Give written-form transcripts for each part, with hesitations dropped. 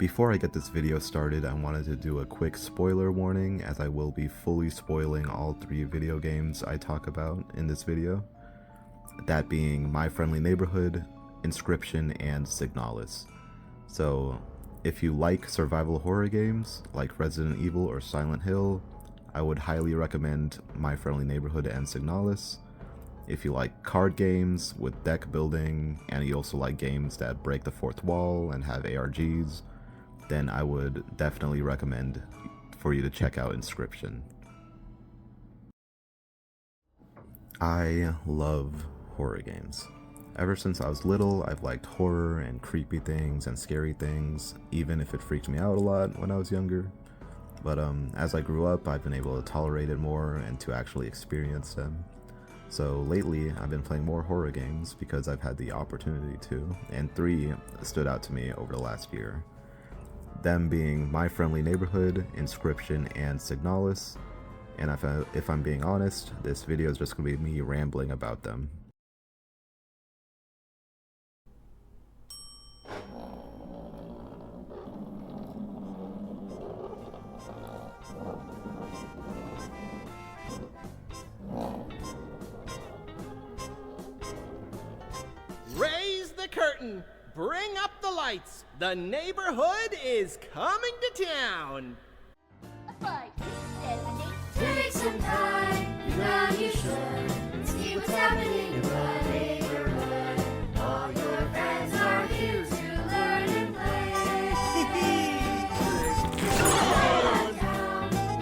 Before I get this video started, I wanted to do a quick spoiler warning, as I will be fully spoiling all 3 video games I talk about in this video. That being My Friendly Neighborhood, Inscryption, and Signalis. So if you like survival horror games like Resident Evil or Silent Hill, I would highly recommend My Friendly Neighborhood and Signalis. If you like card games with deck building, and you also like games that break the fourth wall and have ARGs, then I would definitely recommend for you to check out Inscryption. I love horror games. Ever since I was little, I've liked horror and creepy things and scary things, even if it freaked me out a lot when I was younger. But as I grew up, I've been able to tolerate it more and to actually experience them. So lately, I've been playing more horror games because I've had the opportunity to, and 3 stood out to me over the last year. Them being My Friendly Neighborhood, Inscryption, and Signalis. And if I'm being honest, this video is just going to be me rambling about them. Raise the curtain, bring up the lights. The neighborhood is coming to town. 5, 6, 7, 8. Take some time, you know you should see what's happening in the neighborhood. All your friends are here to learn and play. Down,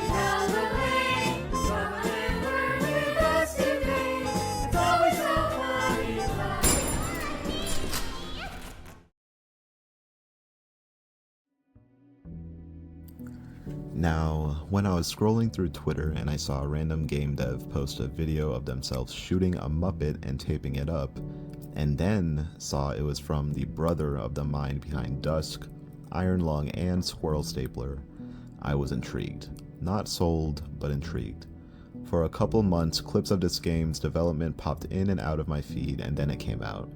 you know the way. Come on and learn with us today. It's always so funny fun. Now, when I was scrolling through Twitter and I saw a random game dev post a video of themselves shooting a Muppet and taping it up, and then saw it was from the brother of the mind behind Dusk, Iron Lung, and Squirrel Stapler, I was intrigued. Not sold, but intrigued. For a couple months, clips of this game's development popped in and out of my feed, and then it came out.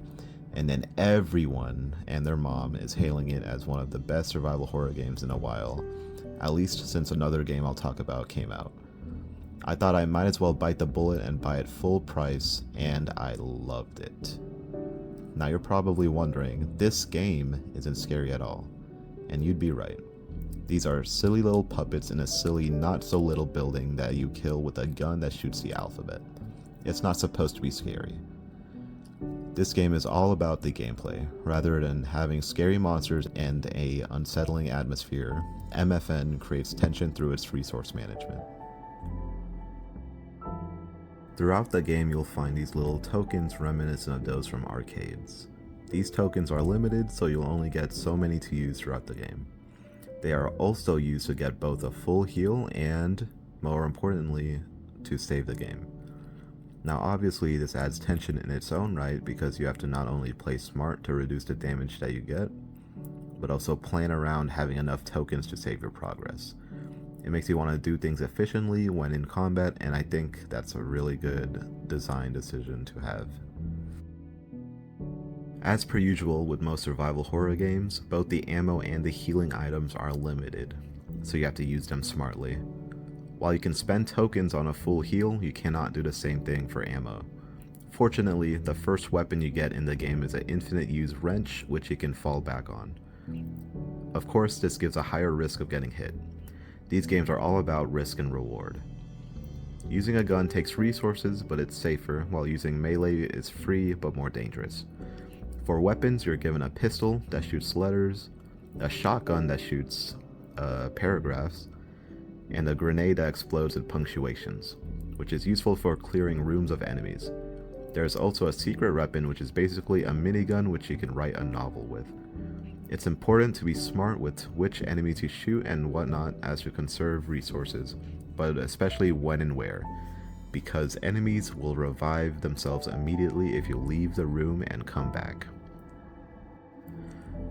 And then everyone and their mom is hailing it as one of the best survival horror games in a while. At least since another game I'll talk about came out. I thought I might as well bite the bullet and buy it full price, and I loved it. Now you're probably wondering, this game isn't scary at all. And you'd be right. These are silly little puppets in a silly not so little building that you kill with a gun that shoots the alphabet. It's not supposed to be scary. This game is all about the gameplay. Rather than having scary monsters and an unsettling atmosphere, MFN creates tension through its resource management. Throughout the game, you'll find these little tokens reminiscent of those from arcades. These tokens are limited, so you'll only get so many to use throughout the game. They are also used to get both a full heal and, more importantly, to save the game. Now obviously this adds tension in its own right, because you have to not only play smart to reduce the damage that you get, but also plan around having enough tokens to save your progress. It makes you want to do things efficiently when in combat, and I think that's a really good design decision to have. As per usual with most survival horror games, both the ammo and the healing items are limited, so you have to use them smartly. While you can spend tokens on a full heal, you cannot do the same thing for ammo. Fortunately, the first weapon you get in the game is an infinite use wrench, which you can fall back on. Of course, this gives a higher risk of getting hit. These games are all about risk and reward. Using a gun takes resources, but it's safer, while using melee is free but more dangerous. For weapons, you're given a pistol that shoots letters, a shotgun that shoots paragraphs, and a grenade that explodes with punctuations, which is useful for clearing rooms of enemies. There's also a secret weapon, which is basically a minigun which you can write a novel with. It's important to be smart with which enemies you shoot and whatnot, as to conserve resources, but especially when and where, because enemies will revive themselves immediately if you leave the room and come back.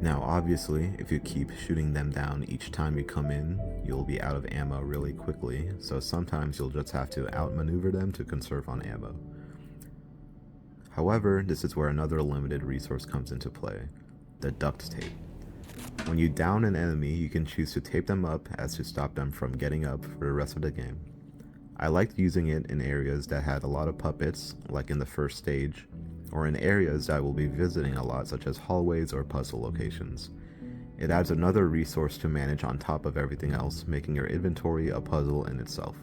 Now obviously, if you keep shooting them down each time you come in, you'll be out of ammo really quickly, so sometimes you'll just have to outmaneuver them to conserve on ammo. However, this is where another limited resource comes into play, the duct tape. When you down an enemy, you can choose to tape them up as to stop them from getting up for the rest of the game. I liked using it in areas that had a lot of puppets, like in the first stage, or in areas that I will be visiting a lot, such as hallways or puzzle locations. It adds another resource to manage on top of everything else, making your inventory a puzzle in itself.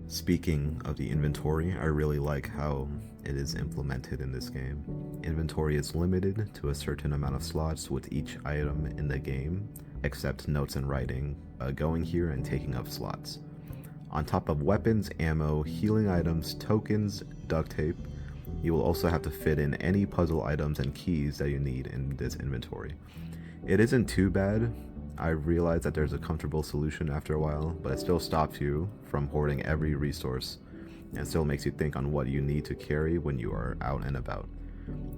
Speaking of the inventory, I really like how it is implemented in this game. Inventory is limited to a certain amount of slots with each item in the game, except notes and writing, going here and taking up slots. On top of weapons, ammo, healing items, tokens, duct tape, you will also have to fit in any puzzle items and keys that you need in this inventory. It isn't too bad. I realize that there's a comfortable solution after a while, but it still stops you from hoarding every resource and still makes you think on what you need to carry when you are out and about.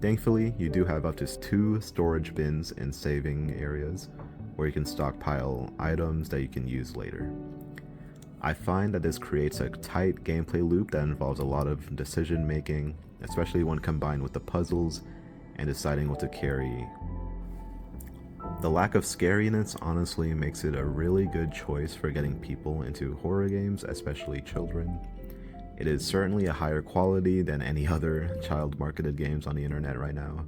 Thankfully, you do have up to 2 storage bins in saving areas where you can stockpile items that you can use later. I find that this creates a tight gameplay loop that involves a lot of decision making, especially when combined with the puzzles and deciding what to carry. The lack of scariness honestly makes it a really good choice for getting people into horror games, especially children. It is certainly a higher quality than any other child-marketed games on the internet right now.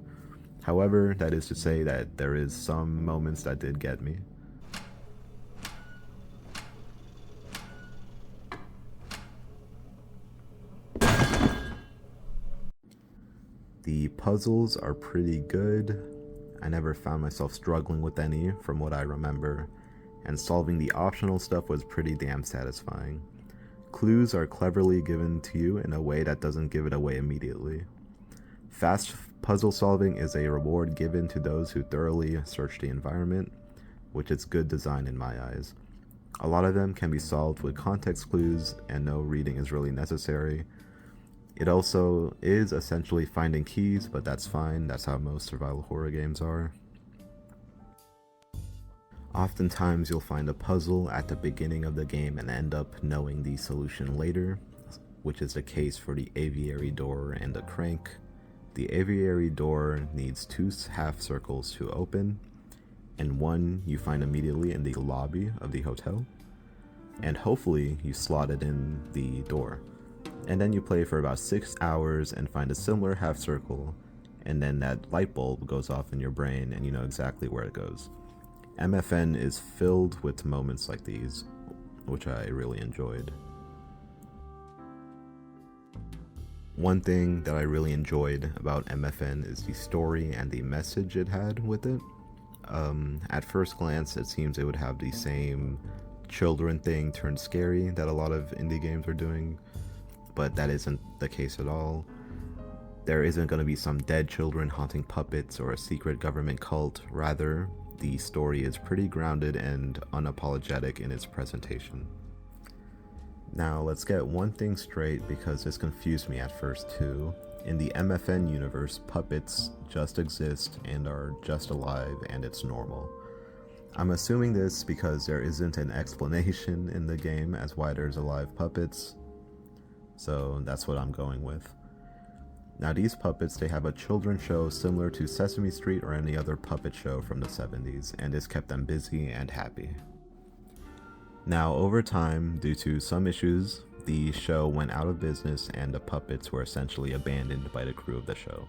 However, that is to say that there is some moments that did get me. The puzzles are pretty good. I never found myself struggling with any from what I remember, and solving the optional stuff was pretty damn satisfying. Clues are cleverly given to you in a way that doesn't give it away immediately. Fast puzzle solving is a reward given to those who thoroughly search the environment, which is good design in my eyes. A lot of them can be solved with context clues and no reading is really necessary. It also is essentially finding keys, but that's fine, that's how most survival horror games are. Oftentimes you'll find a puzzle at the beginning of the game and end up knowing the solution later, which is the case for the aviary door and the crank. The aviary door needs 2 half circles to open, and one you find immediately in the lobby of the hotel, and hopefully you slot it in the door. And then you play for about 6 hours and find a similar half circle, and then that light bulb goes off in your brain and you know exactly where it goes. MFN is filled with moments like these, which I really enjoyed. One thing that I really enjoyed about MFN is the story and the message it had with it. At first glance, it seems it would have the same children thing turned scary that a lot of indie games are doing, but that isn't the case at all. There isn't going to be some dead children haunting puppets or a secret government cult. Rather, the story is pretty grounded and unapologetic in its presentation. Now, let's get one thing straight because this confused me at first too. In the MFN universe, puppets just exist and are just alive and it's normal. I'm assuming this because there isn't an explanation in the game as why there's alive puppets, so that's what I'm going with. Now these puppets, they have a children's show similar to Sesame Street or any other puppet show from the 70s, and this kept them busy and happy. Now over time, due to some issues, the show went out of business and the puppets were essentially abandoned by the crew of the show,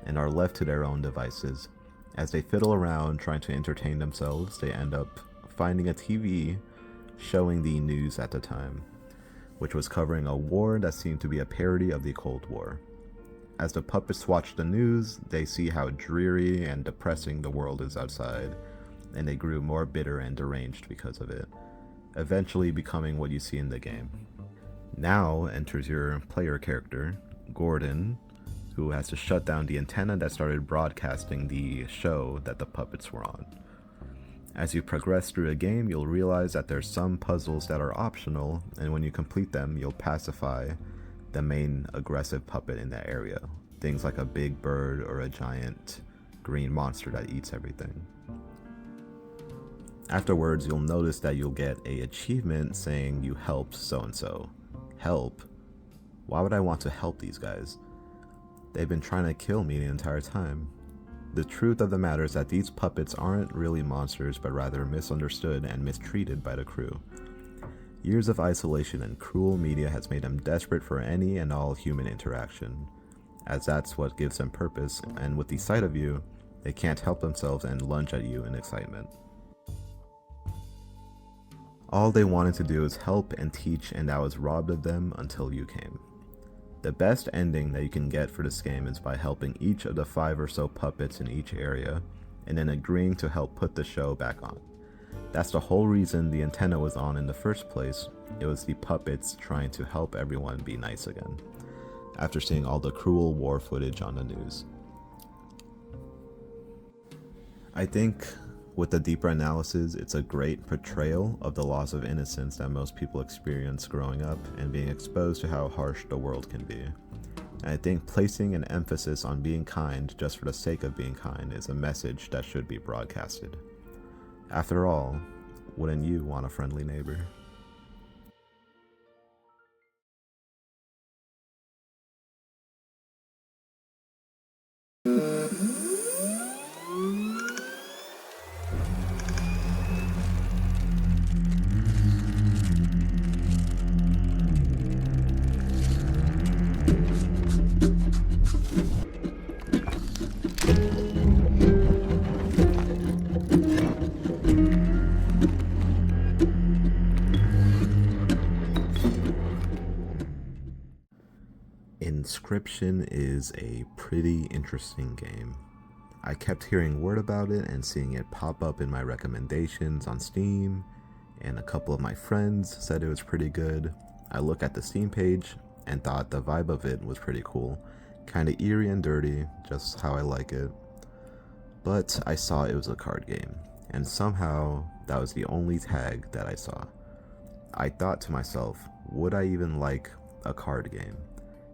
and are left to their own devices. As they fiddle around trying to entertain themselves, they end up finding a TV showing the news at the time, which was covering a war that seemed to be a parody of the Cold War. As the puppets watch the news, they see how dreary and depressing the world is outside, and they grew more bitter and deranged because of it, eventually becoming what you see in the game. Now enters your player character, Gordon, who has to shut down the antenna that started broadcasting the show that the puppets were on. As you progress through the game, you'll realize that there's some puzzles that are optional, and when you complete them, you'll pacify the main aggressive puppet in that area. Things like a big bird or a giant green monster that eats everything. Afterwards, you'll notice that you'll get an achievement saying you helped so-and-so. Help? Why would I want to help these guys? They've been trying to kill me the entire time. The truth of the matter is that these puppets aren't really monsters, but rather misunderstood and mistreated by the crew. Years of isolation and cruel media has made them desperate for any and all human interaction, as that's what gives them purpose, and with the sight of you, they can't help themselves and lunge at you in excitement. All they wanted to do is help and teach, and that was robbed of them until you came. The best ending that you can get for this game is by helping each of the 5 or so puppets in each area, and then agreeing to help put the show back on. That's the whole reason the antenna was on in the first place. It was the puppets trying to help everyone be nice again, after seeing all the cruel war footage on the news. I think with the deeper analysis, it's a great portrayal of the loss of innocence that most people experience growing up and being exposed to how harsh the world can be. And I think placing an emphasis on being kind just for the sake of being kind is a message that should be broadcasted. After all, wouldn't you want a friendly neighbor? Inscryption is a pretty interesting game. I kept hearing word about it and seeing it pop up in my recommendations on Steam, and a couple of my friends said it was pretty good. I looked at the Steam page and thought the vibe of it was pretty cool, kinda eerie and dirty, just how I like it. But I saw it was a card game, and somehow that was the only tag that I saw. I thought to myself, would I even like a card game?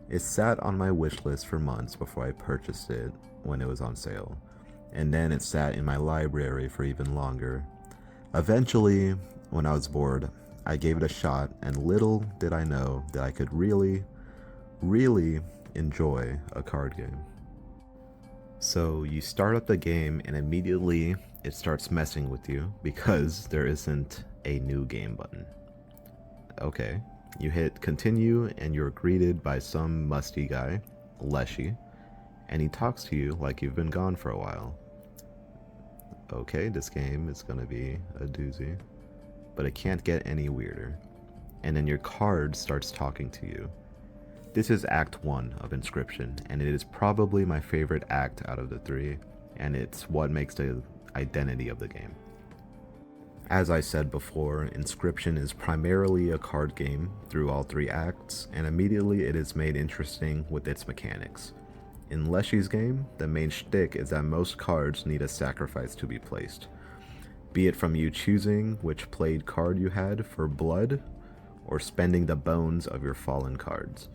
It sat on my wish list for months before I purchased it when it was on sale, and then it sat in my library for even longer. Eventually, when I was bored, I gave it a shot, and little did I know that I could really enjoy a card game. So you start up the game and immediately it starts messing with you because there isn't a new game button. Okay. You hit continue and you're greeted by some musty guy, Leshy, and he talks to you like you've been gone for a while. Okay, this game is gonna be a doozy, but it can't get any weirder. And then your card starts talking to you. This is Act 1 of Inscryption, and it is probably my favorite act out of the 3, and it's what makes the identity of the game. As I said before, Inscryption is primarily a card game through all 3 acts, and immediately it is made interesting with its mechanics. In Leshy's game, the main shtick is that most cards need a sacrifice to be placed, be it from you choosing which played card you had for blood, or spending the bones of your fallen cards.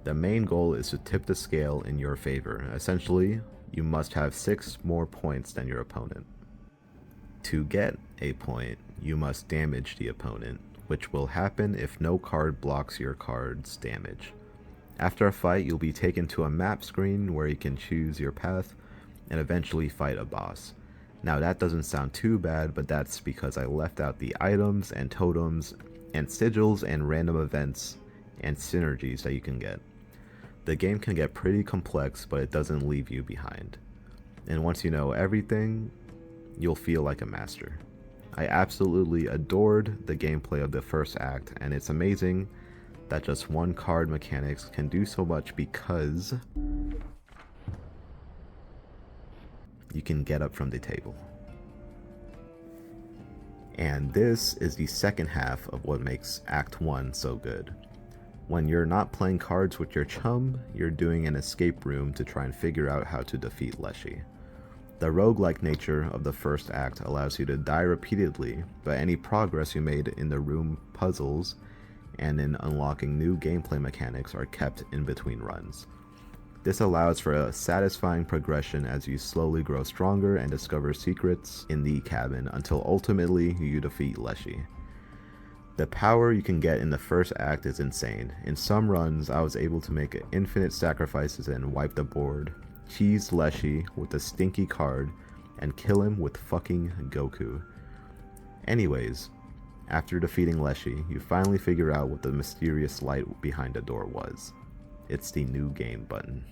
The main goal is to tip the scale in your favor. Essentially, you must have 6 more points than your opponent. To get a point, you must damage the opponent, which will happen if no card blocks your card's damage. After a fight, you'll be taken to a map screen where you can choose your path and eventually fight a boss. Now that doesn't sound too bad, but that's because I left out the items and totems and sigils and random events and synergies that you can get. The game can get pretty complex, but it doesn't leave you behind. And once you know everything, you'll feel like a master. I absolutely adored the gameplay of the first act, and it's amazing that just one card mechanics can do so much because you can get up from the table. And this is the second half of what makes Act 1 so good. When you're not playing cards with your chum, you're doing an escape room to try and figure out how to defeat Leshy. The roguelike nature of the first act allows you to die repeatedly, but any progress you made in the room puzzles and in unlocking new gameplay mechanics are kept in between runs. This allows for a satisfying progression as you slowly grow stronger and discover secrets in the cabin until ultimately you defeat Leshy. The power you can get in the first act is insane. In some runs, I was able to make infinite sacrifices and wipe the board cheese Leshy with a stinky card, and kill him with fucking Goku. Anyways, after defeating Leshy, you finally figure out what the mysterious light behind the door was. It's the new game button.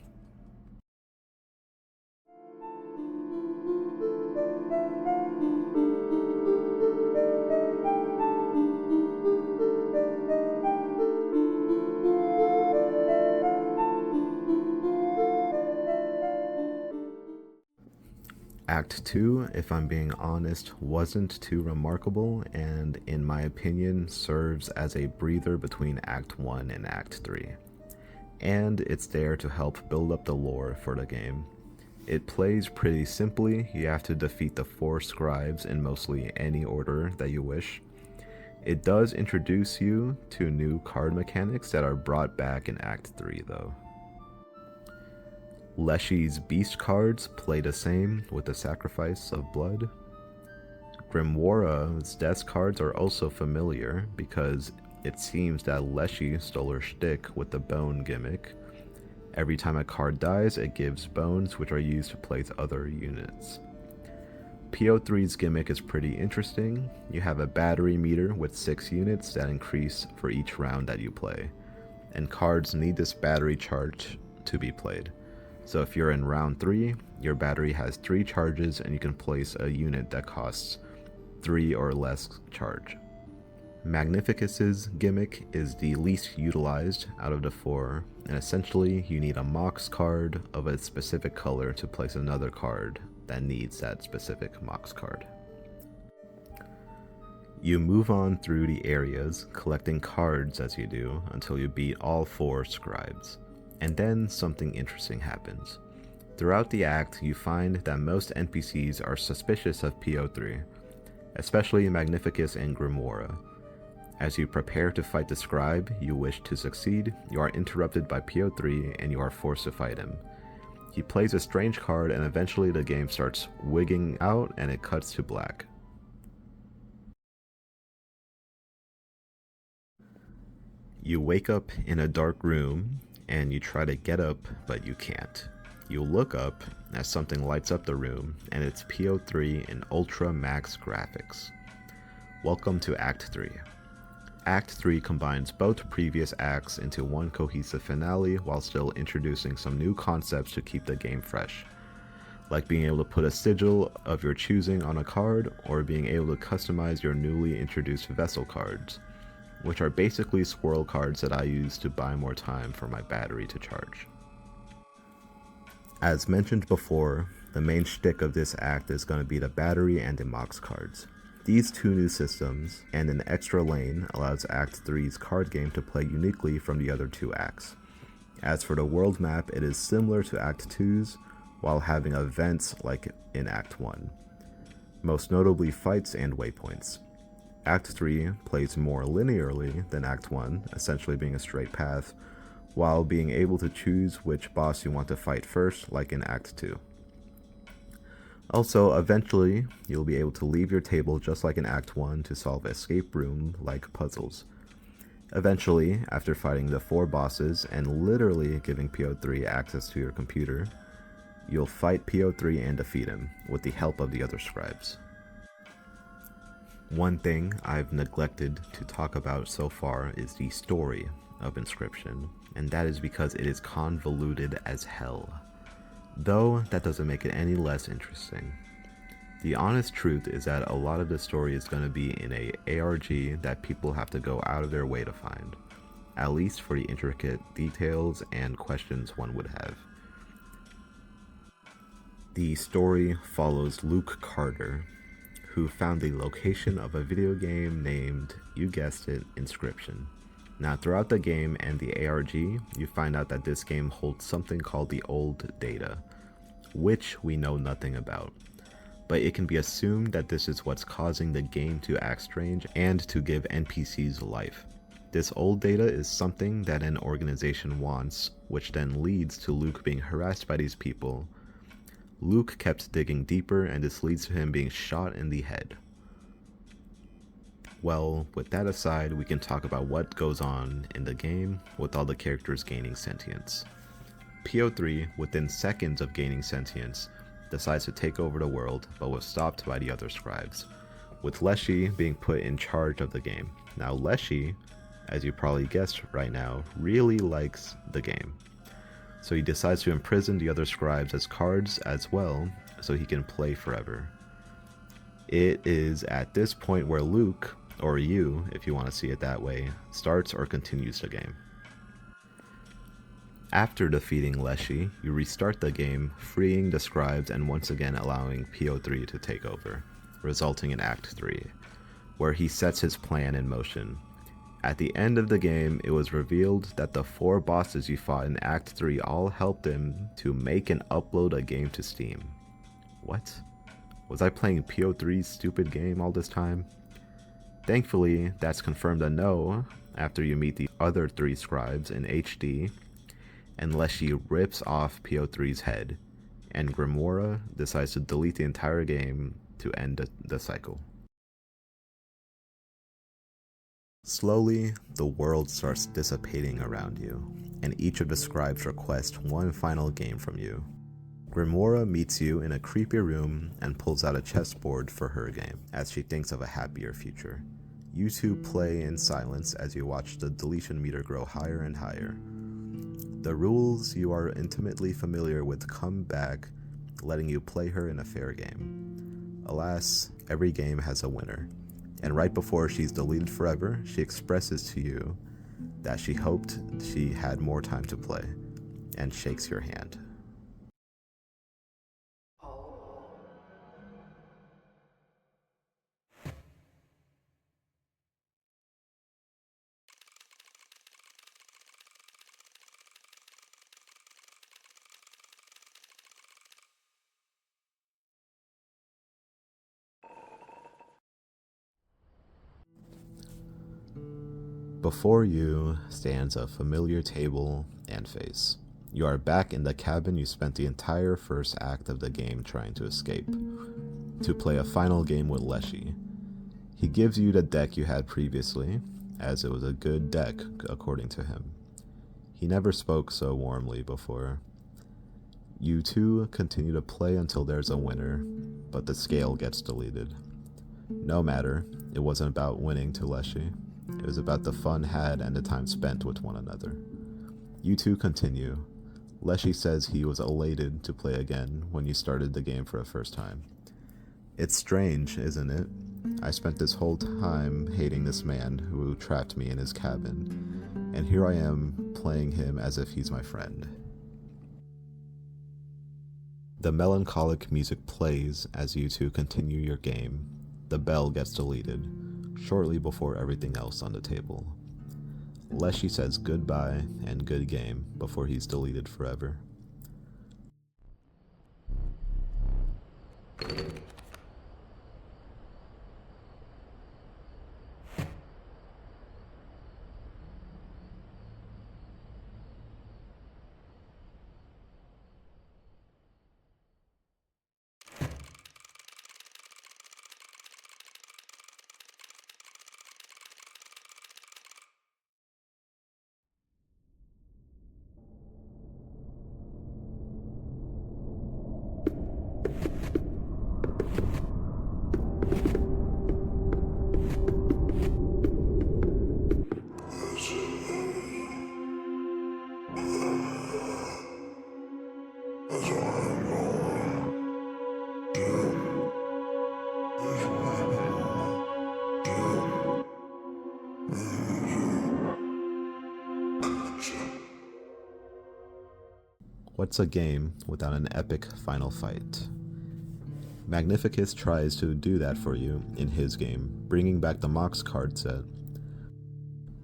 Act 2, if I'm being honest, wasn't too remarkable, and in my opinion serves as a breather between Act 1 and Act 3. And it's there to help build up the lore for the game. It plays pretty simply. You have to defeat the 4 scribes in mostly any order that you wish. It does introduce you to new card mechanics that are brought back in Act 3 though. Leshy's beast cards play the same with the sacrifice of blood. Grimoire's death cards are also familiar because it seems that Leshy stole her shtick with the bone gimmick. Every time a card dies, it gives bones, which are used to place other units. PO3's gimmick is pretty interesting. You have a battery meter with 6 units that increase for each round that you play, and cards need this battery charge to be played. So if you're in round 3, your battery has 3 charges and you can place a unit that costs 3 or less charge. Magnificus's gimmick is the least utilized out of the 4, and essentially you need a Mox card of a specific color to place another card that needs that specific Mox card. You move on through the areas, collecting cards as you do, until you beat all 4 scribes. And then something interesting happens. Throughout the act, you find that most NPCs are suspicious of PO3, especially Magnificus and Grimoire. As you prepare to fight the scribe you wish to succeed, you are interrupted by PO3 and you are forced to fight him. He plays a strange card and eventually the game starts wigging out and it cuts to black. You wake up in a dark room and you try to get up, but you can't. You look up as something lights up the room, and it's PO3 in Ultra Max graphics. Welcome to Act 3. Act 3 combines both previous acts into one cohesive finale while still introducing some new concepts to keep the game fresh, like being able to put a sigil of your choosing on a card, or being able to customize your newly introduced vessel cards, which are basically squirrel cards that I use to buy more time for my battery to charge. As mentioned before, the main shtick of this act is going to be the battery and the Mox cards. These 2 new systems and an extra lane allows Act 3's card game to play uniquely from the other 2 acts. As for the world map, it is similar to Act 2's while having events like in Act 1, most notably fights and waypoints. Act 3 plays more linearly than Act 1, essentially being a straight path, while being able to choose which boss you want to fight first, like in Act 2. Also, eventually, you'll be able to leave your table just like in Act 1 to solve escape room-like puzzles. Eventually, after fighting the 4 bosses and literally giving PO3 access to your computer, you'll fight PO3 and defeat him, with the help of the other scribes. One thing I've neglected to talk about so far is the story of Inscryption, and that is because it is convoluted as hell. Though that doesn't make it any less interesting. The honest truth is that a lot of the story is going to be in a ARG that people have to go out of their way to find, at least for the intricate details and questions one would have. The story follows Luke Carter, who found the location of a video game named, you guessed it, Inscryption. Now throughout the game and the ARG, you find out that this game holds something called the Old Data, which we know nothing about. But it can be assumed that this is what's causing the game to act strange and to give NPCs life. This old data is something that an organization wants, which then leads to Luke being harassed by these people. Luke kept digging deeper, and this leads to him being shot in the head. Well, with that aside, we can talk about what goes on in the game with all the characters gaining sentience. PO3, within seconds of gaining sentience, decides to take over the world, but was stopped by the other scribes, with Leshy being put in charge of the game. Now Leshy, as you probably guessed right now, really likes the game. So he decides to imprison the other scribes as cards as well, so he can play forever. It is at this point where Luke, or you, if you want to see it that way, starts or continues the game. After defeating Leshy, you restart the game, freeing the scribes and once again allowing PO3 to take over, resulting in Act 3, where he sets his plan in motion. At the end of the game, it was revealed that the 4 bosses you fought in Act 3 all helped him to make and upload a game to Steam. What? Was I playing PO3's stupid game all this time? Thankfully, that's confirmed a no after you meet the other 3 scribes in HD, and Leshy rips off PO3's head, and Grimora decides to delete the entire game to end the cycle. Slowly, the world starts dissipating around you, and each of the scribes requests one final game from you. Grimora meets you in a creepy room and pulls out a chessboard for her game, as she thinks of a happier future. You two play in silence as you watch the deletion meter grow higher and higher. The rules you are intimately familiar with come back, letting you play her in a fair game. Alas, every game has a winner, and right before she's deleted forever, she expresses to you that she hoped she had more time to play, and shakes your hand. Before you stands a familiar table and face. You are back in the cabin you spent the entire first act of the game trying to escape, to play a final game with Leshy. He gives you the deck you had previously, as it was a good deck according to him. He never spoke so warmly before. You two continue to play until there's a winner, but the scale gets deleted. No matter, it wasn't about winning to Leshy. It was about the fun had and the time spent with one another. You two continue. Leshy says he was elated to play again when you started the game for the first time. It's strange, isn't it? I spent this whole time hating this man who trapped me in his cabin, and here I am playing him as if he's my friend. The melancholic music plays as you two continue your game. The bell gets deleted, shortly before everything else on the table. Leshy says goodbye and good game before he's deleted forever. What's a game without an epic final fight? Magnificus tries to do that for you in his game, bringing back the Mox card set.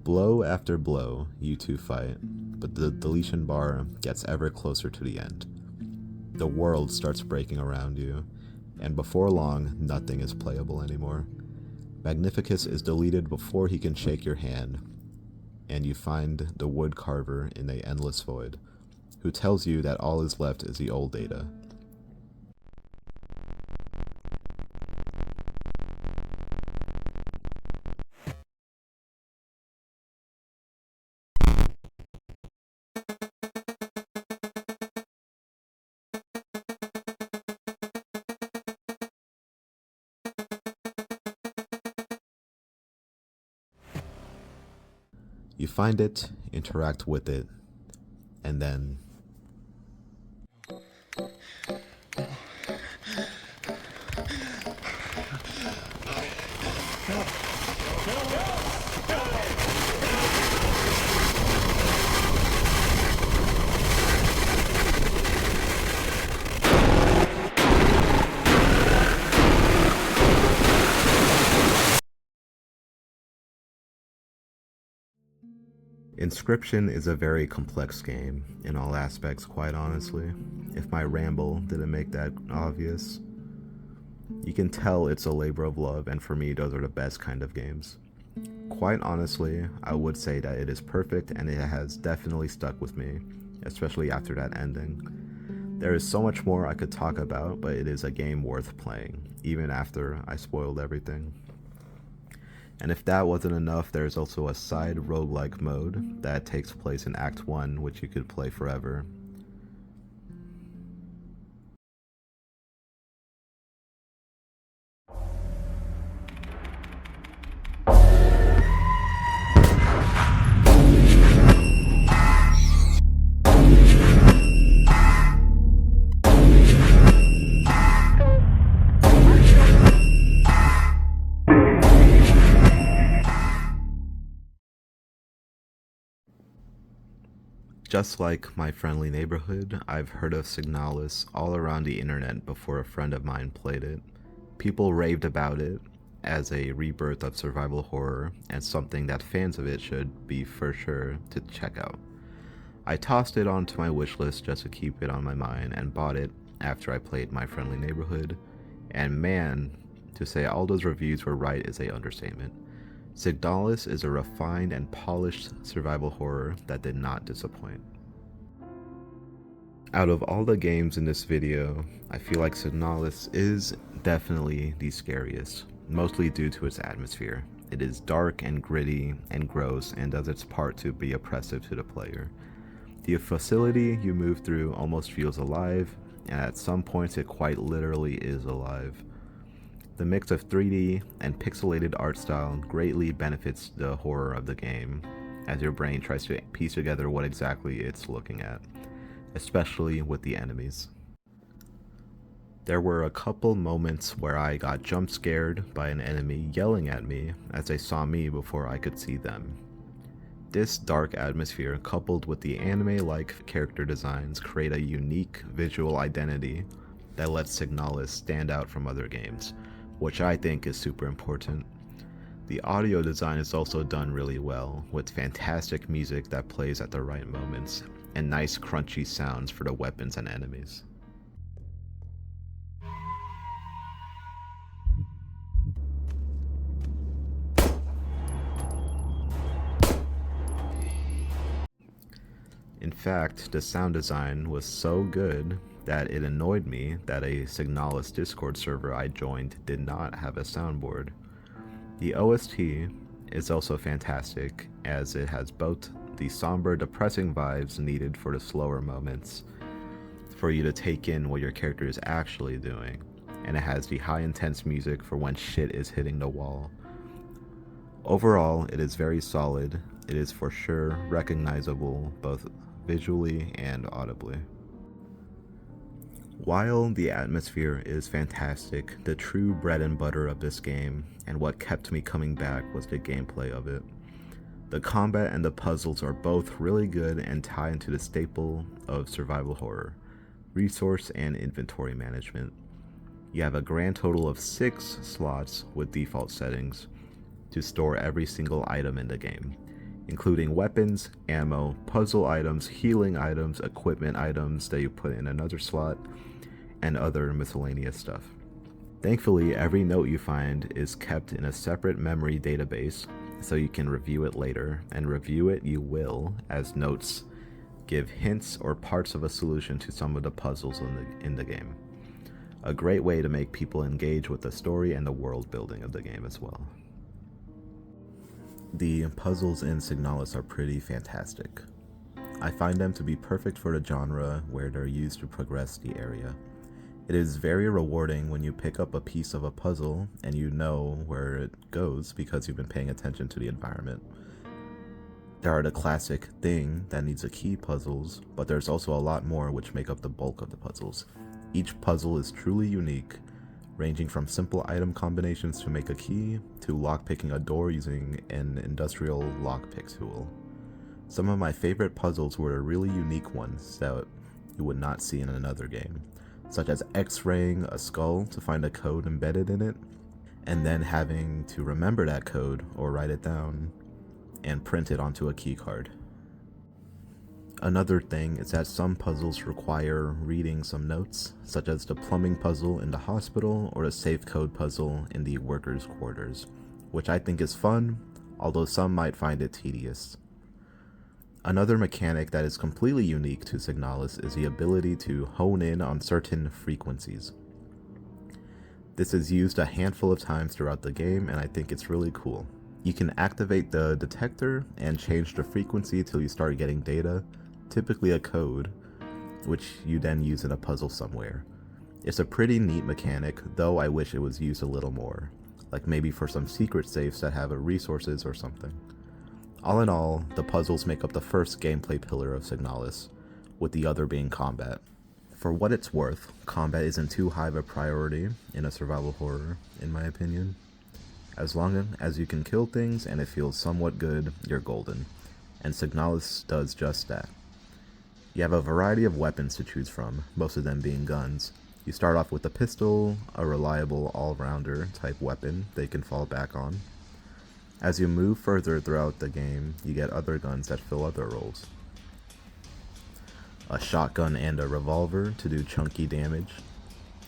Blow after blow, you two fight, but the deletion bar gets ever closer to the end. The world starts breaking around you, and before long, nothing is playable anymore. Magnificus is deleted before he can shake your hand, and you find the wood carver in the endless void, who tells you that all is left is the old data. You find it, interact with it, and then Inscryption is a very complex game in all aspects, quite honestly. If my ramble didn't make that obvious, you can tell it's a labor of love, and for me, those are the best kind of games. Quite honestly, I would say that it is perfect and it has definitely stuck with me, especially after that ending. There is so much more I could talk about, but it is a game worth playing, even after I spoiled everything. And if that wasn't enough, there's also a side roguelike mode that takes place in Act 1, which you could play forever. Just like My Friendly Neighborhood, I've heard of Signalis all around the internet before a friend of mine played it. People raved about it as a rebirth of survival horror and something that fans of it should be for sure to check out. I tossed it onto my wishlist just to keep it on my mind and bought it after I played My Friendly Neighborhood, and man, to say all those reviews were right is a understatement. Signalis is a refined and polished survival horror that did not disappoint. Out of all the games in this video, I feel like Signalis is definitely the scariest, mostly due to its atmosphere. It is dark and gritty and gross and does its part to be oppressive to the player. The facility you move through almost feels alive, and at some points it quite literally is alive. The mix of 3D and pixelated art style greatly benefits the horror of the game, as your brain tries to piece together what exactly it's looking at, especially with the enemies. There were a couple moments where I got jump scared by an enemy yelling at me as they saw me before I could see them. This dark atmosphere, coupled with the anime-like character designs, create a unique visual identity that lets Signalis stand out from other games, which I think is super important. The audio design is also done really well, with fantastic music that plays at the right moments, and nice crunchy sounds for the weapons and enemies. In fact, the sound design was so good that it annoyed me that a Signalis Discord server I joined did not have a soundboard. The OST is also fantastic, as it has both the somber, depressing vibes needed for the slower moments, for you to take in what your character is actually doing, and it has the high intense music for when shit is hitting the wall. Overall, it is very solid. It is for sure recognizable both visually and audibly. While the atmosphere is fantastic, the true bread and butter of this game, and what kept me coming back, was the gameplay of it. The combat and the puzzles are both really good and tie into the staple of survival horror: resource and inventory management. You have a grand total of 6 slots with default settings to store every single item in the game, including weapons, ammo, puzzle items, healing items, equipment items that you put in another slot, and other miscellaneous stuff. Thankfully, every note you find is kept in a separate memory database, so you can review it later, and review it you will, as notes give hints or parts of a solution to some of the puzzles in the game. A great way to make people engage with the story and the world building of the game as well. The puzzles in Signalis are pretty fantastic. I find them to be perfect for the genre where they're used to progress the area. It is very rewarding when you pick up a piece of a puzzle and you know where it goes because you've been paying attention to the environment. There are the classic thing that needs a key puzzles, but there's also a lot more which make up the bulk of the puzzles. Each puzzle is truly unique, ranging from simple item combinations to make a key, to lockpicking a door using an industrial lockpick tool. Some of my favorite puzzles were really unique ones that you would not see in another game, such as X-raying a skull to find a code embedded in it, and then having to remember that code or write it down and print it onto a key card. Another thing is that some puzzles require reading some notes, such as the plumbing puzzle in the hospital or the safe code puzzle in the workers' quarters, which I think is fun, although some might find it tedious. Another mechanic that is completely unique to Signalis is the ability to hone in on certain frequencies. This is used a handful of times throughout the game, and I think it's really cool. You can activate the detector and change the frequency till you start getting data, typically a code, which you then use in a puzzle somewhere. It's a pretty neat mechanic, though I wish it was used a little more, like maybe for some secret safes that have resources or something. All in all, the puzzles make up the first gameplay pillar of Signalis, with the other being combat. For what it's worth, combat isn't too high of a priority in a survival horror, in my opinion. As long as you can kill things and it feels somewhat good, you're golden, and Signalis does just that. You have a variety of weapons to choose from, most of them being guns. You start off with a pistol, a reliable all-rounder type weapon they can fall back on. As you move further throughout the game, you get other guns that fill other roles. A shotgun and a revolver to do chunky damage,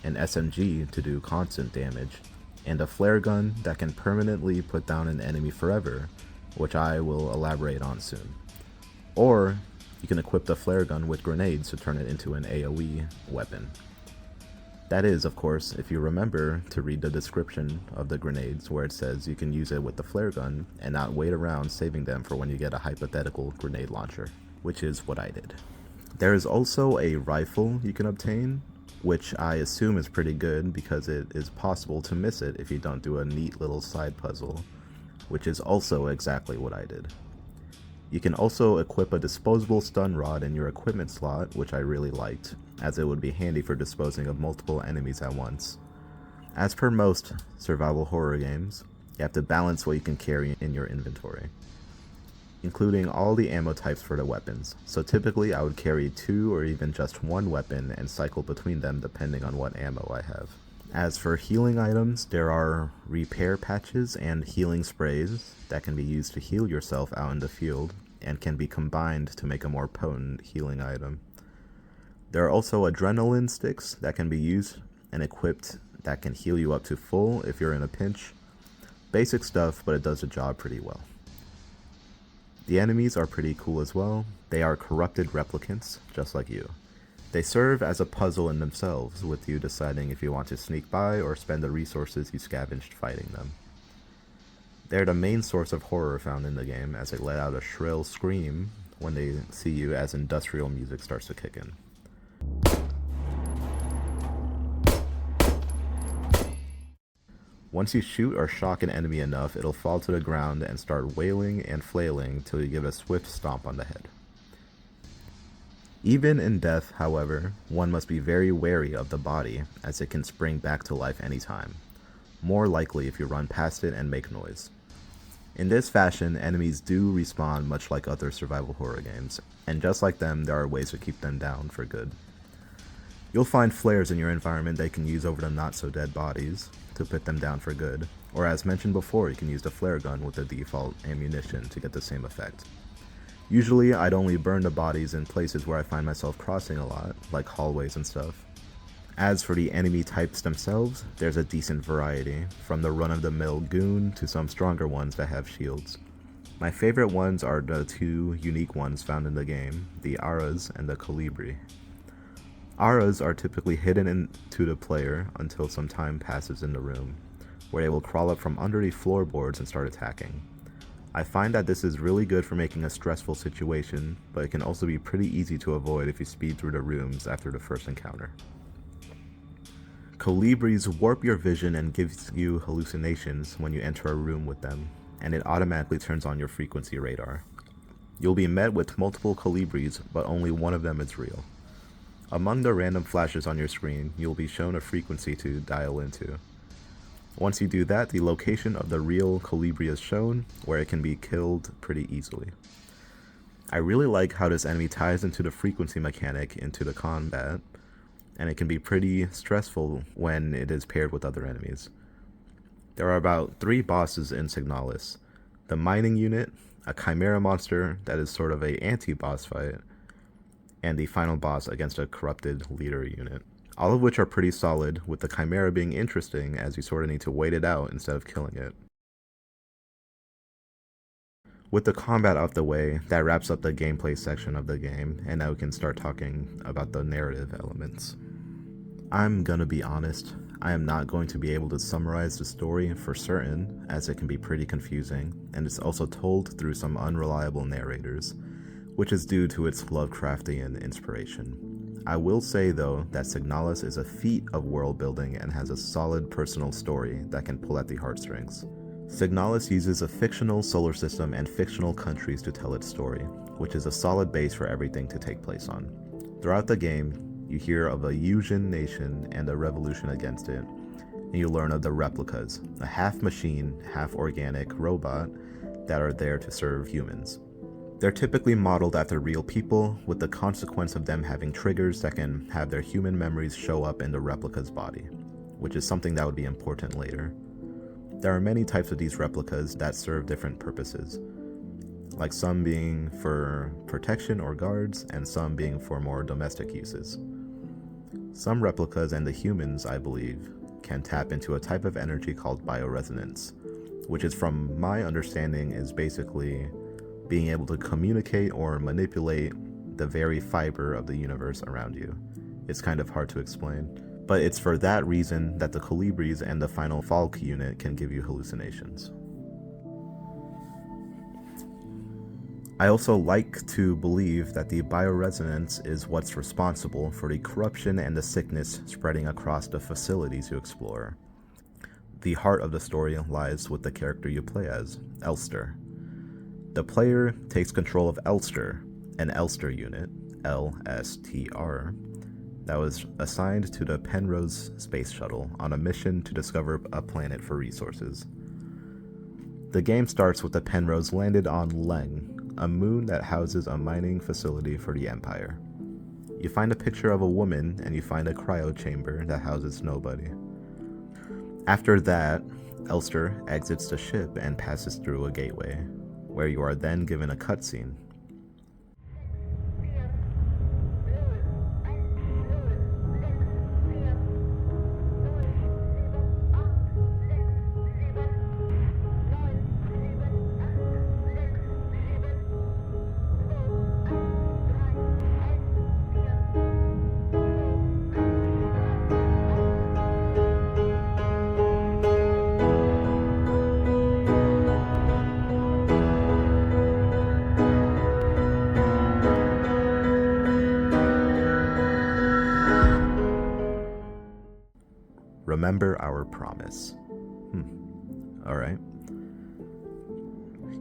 an SMG to do constant damage, and a flare gun that can permanently put down an enemy forever, which I will elaborate on soon. Or you can equip the flare gun with grenades to turn it into an AoE weapon. That is, of course, if you remember to read the description of the grenades where it says you can use it with the flare gun and not wait around saving them for when you get a hypothetical grenade launcher, which is what I did. There is also a rifle you can obtain, which I assume is pretty good because it is possible to miss it if you don't do a neat little side puzzle, which is also exactly what I did. You can also equip a disposable stun rod in your equipment slot, which I really liked, as it would be handy for disposing of multiple enemies at once. As per most survival horror games, you have to balance what you can carry in your inventory, including all the ammo types for the weapons, so typically I would carry 2 or even just 1 weapon and cycle between them depending on what ammo I have. As for healing items, there are repair patches and healing sprays that can be used to heal yourself out in the field and can be combined to make a more potent healing item. There are also adrenaline sticks that can be used and equipped that can heal you up to full if you're in a pinch. Basic stuff, but it does the job pretty well. The enemies are pretty cool as well. They are corrupted replicants, just like you. They serve as a puzzle in themselves, with you deciding if you want to sneak by or spend the resources you scavenged fighting them. They're the main source of horror found in the game, as they let out a shrill scream when they see you as industrial music starts to kick in. Once you shoot or shock an enemy enough, it'll fall to the ground and start wailing and flailing till you give a swift stomp on the head. Even in death, however, one must be very wary of the body, as it can spring back to life anytime, more likely if you run past it and make noise. In this fashion, enemies do respawn much like other survival horror games, and just like them, there are ways to keep them down for good. You'll find flares in your environment that you can use over the not-so-dead bodies to put them down for good, or as mentioned before, you can use the flare gun with the default ammunition to get the same effect. Usually, I'd only burn the bodies in places where I find myself crossing a lot, like hallways and stuff. As for the enemy types themselves, there's a decent variety, from the run-of-the-mill goon to some stronger ones that have shields. My favorite ones are the 2 unique ones found in the game, the Aras and the Colibri. Aras are typically hidden into the player until some time passes in the room, where they will crawl up from under the floorboards and start attacking. I find that this is really good for making a stressful situation, but it can also be pretty easy to avoid if you speed through the rooms after the first encounter. Colibris warp your vision and gives you hallucinations when you enter a room with them, and it automatically turns on your frequency radar. You'll be met with multiple colibris, but only one of them is real. Among the random flashes on your screen, you'll be shown a frequency to dial into. Once you do that, the location of the real colibri is shown, where it can be killed pretty easily. I really like how this enemy ties into the frequency mechanic into the combat, and it can be pretty stressful when it is paired with other enemies. There are about 3 bosses in Signalis: the mining unit, a chimera monster that is sort of a anti-boss fight, and the final boss against a corrupted leader unit. All of which are pretty solid, with the chimera being interesting as you sort of need to wait it out instead of killing it. With the combat out the way, that wraps up the gameplay section of the game, and now we can start talking about the narrative elements. I'm gonna be honest, I am not going to be able to summarize the story for certain, as it can be pretty confusing, and it's also told through some unreliable narrators, which is due to its Lovecraftian inspiration. I will say though that Signalis is a feat of world building and has a solid personal story that can pull at the heartstrings. Signalis uses a fictional solar system and fictional countries to tell its story, which is a solid base for everything to take place on. Throughout the game, you hear of a Yuuzhan nation and a revolution against it, and you learn of the replicas, a half-machine, half-organic robot that are there to serve humans. They're typically modeled after real people, with the consequence of them having triggers that can have their human memories show up in the replica's body, which is something that would be important later. There are many types of these replicas that serve different purposes, like some being for protection or guards, and some being for more domestic uses. Some replicas and the humans, I believe, can tap into a type of energy called bioresonance, which is, from my understanding, is basically being able to communicate or manipulate the very fiber of the universe around you. It's kind of hard to explain, but it's for that reason that the colibris and the final Falk unit can give you hallucinations. I also like to believe that the bioresonance is what's responsible for the corruption and the sickness spreading across the facilities you explore. The heart of the story lies with the character you play as, Elster. The player takes control of Elster, an Elster unit, LSTR, that was assigned to the Penrose space shuttle on a mission to discover a planet for resources. The game starts with the Penrose landed on Leng, a moon that houses a mining facility for the Empire. You find a picture of a woman and you find a cryo chamber that houses nobody. After that, Elster exits the ship and passes through a gateway, where you are then given a cutscene. Remember our promise. Alright.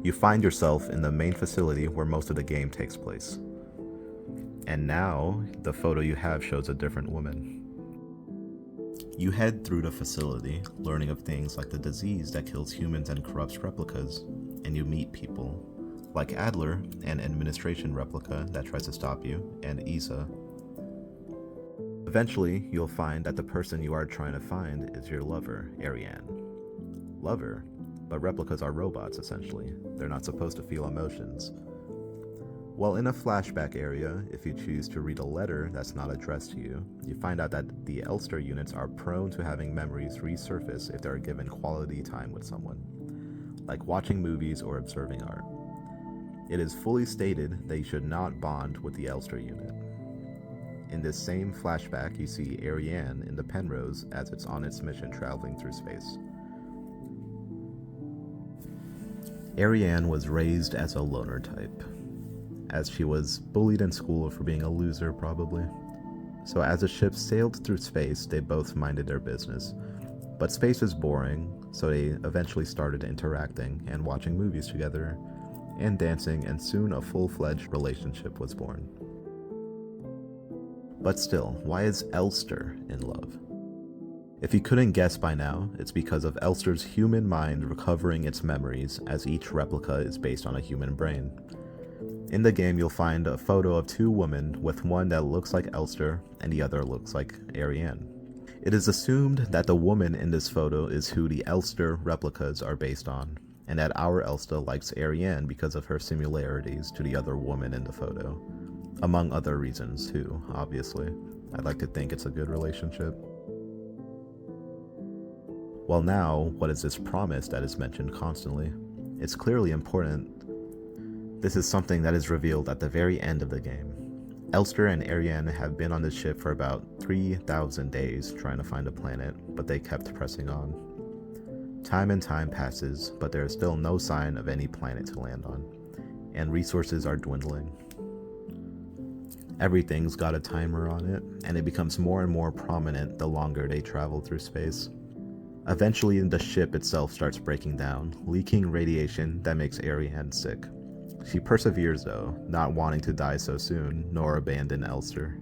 You find yourself in the main facility where most of the game takes place. And now, the photo you have shows a different woman. You head through the facility, learning of things like the disease that kills humans and corrupts replicas, and you meet people, like Adler, an administration replica that tries to stop you, and Isa. Eventually, you'll find that the person you are trying to find is your lover, Ariane. Lover? But replicas are robots, essentially. They're not supposed to feel emotions. Well, in a flashback area, if you choose to read a letter that's not addressed to you, you find out that the Elster units are prone to having memories resurface if they're given quality time with someone, like watching movies or observing art. It is fully stated that you should not bond with the Elster unit. In this same flashback, you see Ariane in the Penrose as it's on its mission traveling through space. Ariane was raised as a loner type, as she was bullied in school for being a loser, probably. So as the ship sailed through space, they both minded their business. But space is boring, so they eventually started interacting and watching movies together, and dancing, and soon a full-fledged relationship was born. But still, why is Elster in love? If you couldn't guess by now, it's because of Elster's human mind recovering its memories, as each replica is based on a human brain. In the game, you'll find a photo of two women, with one that looks like Elster and the other looks like Ariane. It is assumed that the woman in this photo is who the Elster replicas are based on, and that our Elster likes Ariane because of her similarities to the other woman in the photo. Among other reasons too, obviously. I'd like to think it's a good relationship. Well now, what is this promise that is mentioned constantly? It's clearly important. This is something that is revealed at the very end of the game. Elster and Ariane have been on this ship for about 3,000 days trying to find a planet, but they kept pressing on. Time and time passes, but there is still no sign of any planet to land on, and resources are dwindling. Everything's got a timer on it, and it becomes more and more prominent the longer they travel through space. Eventually, the ship itself starts breaking down, leaking radiation that makes Ariane sick. She perseveres though, not wanting to die so soon, nor abandon Elster.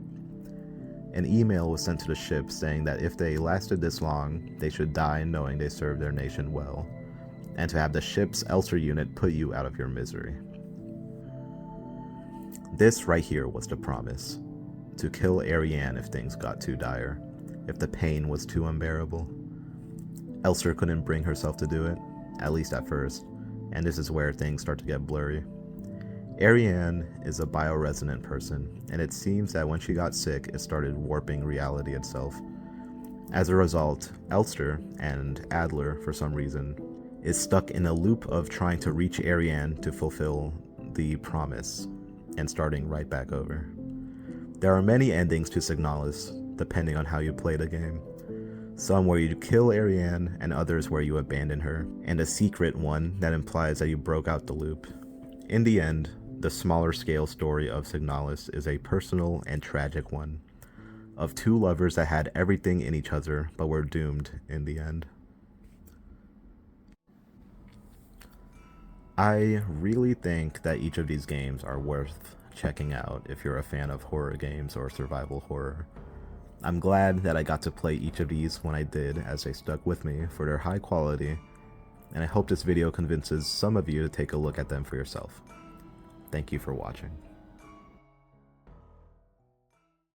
An email was sent to the ship saying that if they lasted this long, they should die knowing they served their nation well, and to have the ship's Elster unit put you out of your misery. This right here was the promise. To kill Ariane if things got too dire, if the pain was too unbearable. Elster couldn't bring herself to do it, at least at first, and this is where things start to get blurry. Ariane is a bioresonant person, and it seems that when she got sick, it started warping reality itself. As a result, Elster, and Adler for some reason, is stuck in a loop of trying to reach Ariane to fulfill the promise, and starting right back over. There are many endings to Signalis, depending on how you play the game. Some where you kill Ariane, and others where you abandon her, and a secret one that implies that you broke out the loop. In the end, the smaller scale story of Signalis is a personal and tragic one, of two lovers that had everything in each other but were doomed in the end. I really think that each of these games are worth checking out if you're a fan of horror games or survival horror. I'm glad that I got to play each of these when I did, as they stuck with me for their high quality, and I hope this video convinces some of you to take a look at them for yourself. Thank you for watching.